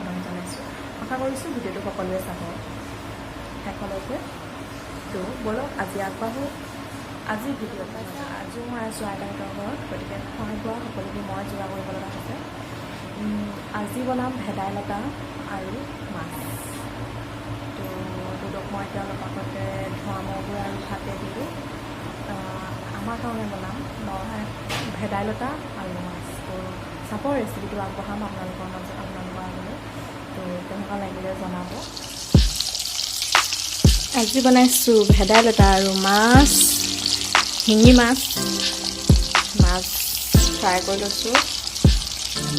আহ্বান জনাইছোঁ। আশা কৰিছোঁ ভিডিঅ'টো সকলোৱে চাব শেষলৈকে। তো বলক আজি আগবাঢ়ো। আজিৰ ভিডিঅ'ত আজিও মই আছোঁ আইতাহঁতৰ ঘৰত, গতিকে খোৱা বোৱা সকলোবোৰ মই যোগাৰ কৰিব লগা হৈছে। আজি বনাম ভেদাইলতা আৰু মাছ। তো দুদক মই এতিয়া অলপ আগতে ধোঁৱা মগুৰ আৰু ভাতে দিলোঁ। আমাৰ কাৰণে বনাম ভেদাইলতা আৰু মাছ। তো চাবৰ ৰেচিপিটো আগবঢ়াম আপোনালোকৰ মাজত, আপোনালোকৰ আগলৈ। তো কেনেকুৱা লাগিলে জনাব। আজি বনাইছোঁ ভেদাইলতা আৰু মাছ, শিঙি মাছ ফ্ৰাই কৰি লৈছোঁ।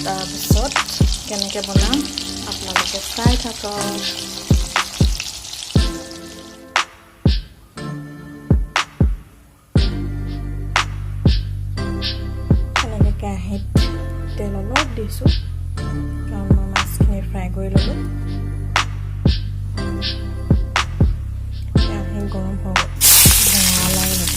তাৰপিছত কেনেকৈ বনাম আপোনালোকে চাই থাকক। এনেকৈ কেৰাহীত তেল অলপ দিছোঁ, কাৰণ মই মাছখিনি ফ্ৰাই কৰি ল'লোঁ। কেৰাহী গৰম হৈ গ'ল, ধোঁৱা ওলাই গ'ল।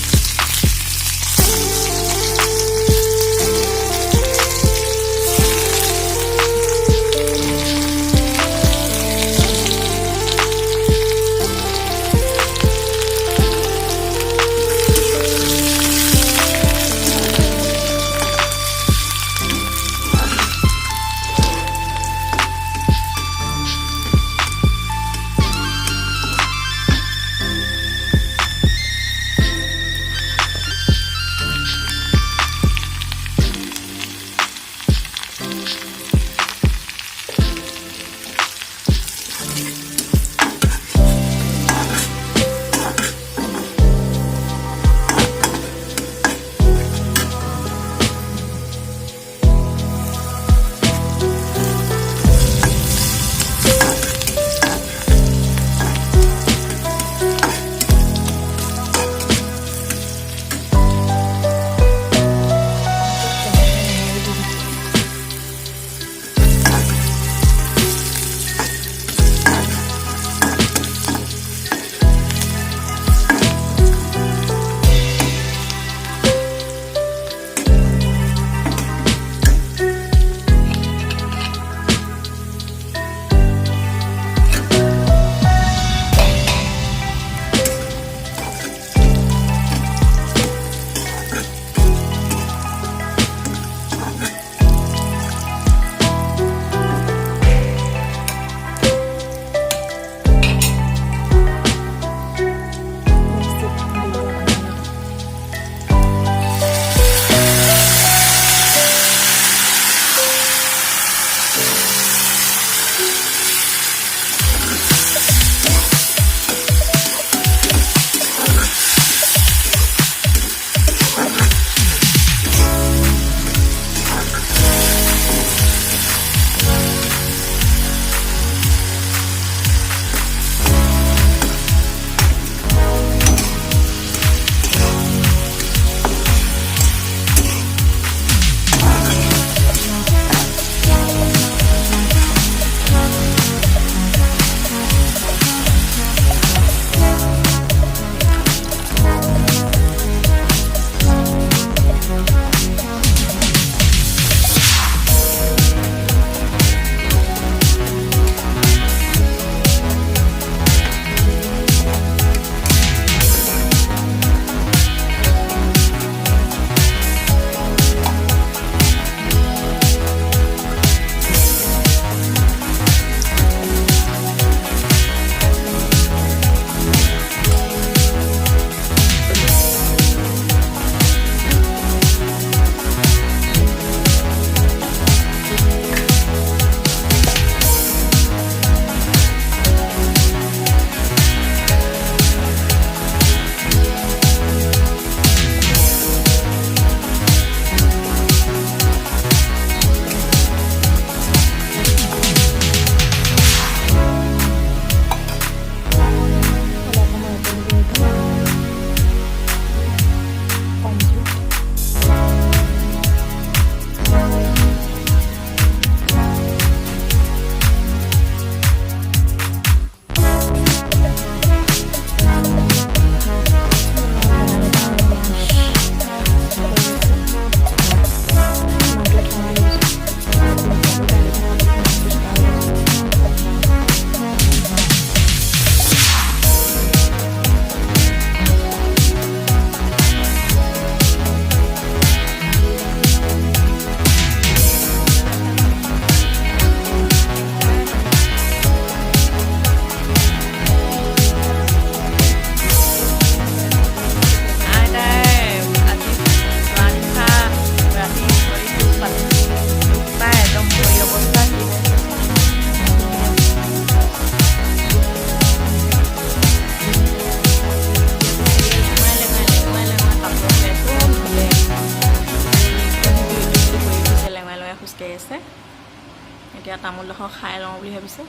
তামোলডোখৰ খাই লওঁ বুলি ভাবিছোঁ।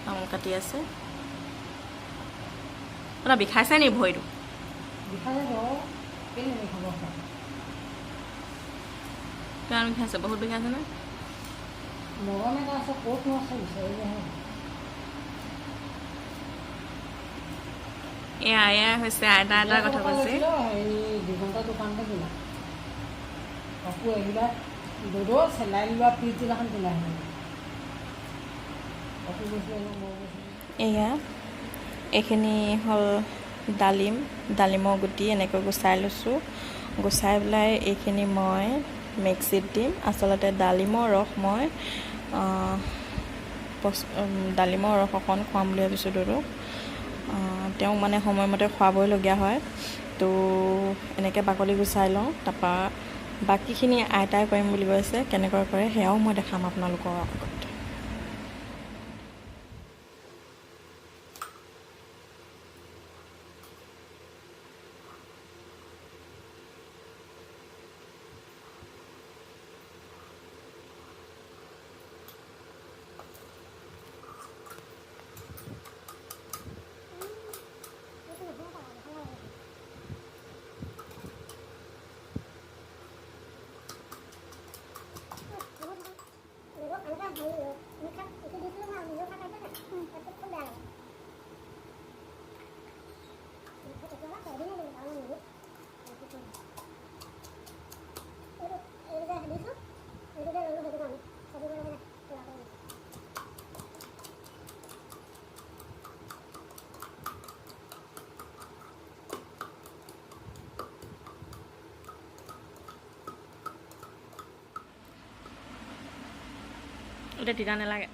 তামোল কাটি আছে। আপোনাৰ বিষাইছে নি ভৰিটো? কিমান বিষাইছে? বহুত বিষাইছে নে? এয়া হৈছে আইতা এটাৰ কথা কৈছে। দুঘণ্টা দোকানতে কিনা কাপোৰ এইবিলাক চেলাইন লোৱা পিছ দিনাখন কিনা এয়া এইখিনি হ'ল ডালিমৰ গুটি এনেকৈ গুচাই লৈছোঁ। গুচাই পেলাই এইখিনি মই মিক্সিত দিম। আচলতে ডালিমৰ ৰস মই ডালিমৰ ৰস অকণ খুৱাম বুলি ভাবিছোঁ দুটো। তেওঁক মানে সময়মতে খুৱাবইলগীয়া হয়। তো এনেকৈ বাকলি গুচাই লওঁ। তাৰপৰা বাকীখিনি আইতাই কৰিম বুলি কৈছে, কেনেকৈ কৰে সেয়াও মই দেখাম আপোনালোকৰ আগত। এতিয়া তিতা নালাগে।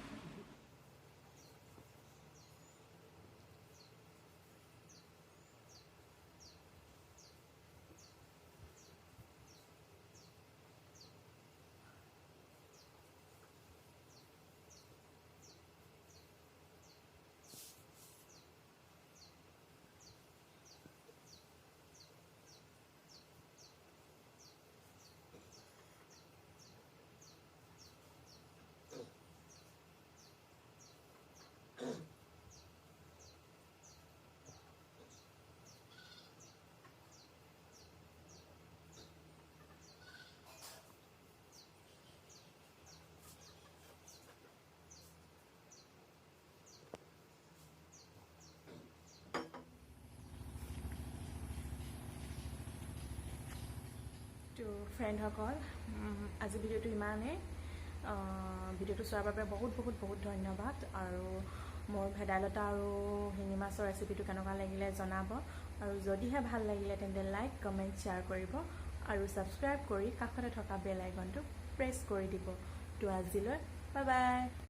তো ফ্ৰেণ্ডসকল, আজি ভিডিঅ'টো ইমানেই। ভিডিঅ'টো চোৱাৰ বাবে বহুত বহুত বহুত ধন্যবাদ। আৰু মোৰ ভেদাইলতা আৰু শিঙি মাছৰ ৰেচিপিটো কেনেকুৱা লাগিলে জনাব। আৰু যদিহে ভাল লাগিলে তেন্তে লাইক, কমেণ্ট, শ্বেয়াৰ কৰিব আৰু ছাবস্ক্ৰাইব কৰি কাষতে থকা বেল আইকনটো প্ৰেছ কৰি দিব। তো আজিলৈ বাই বাই।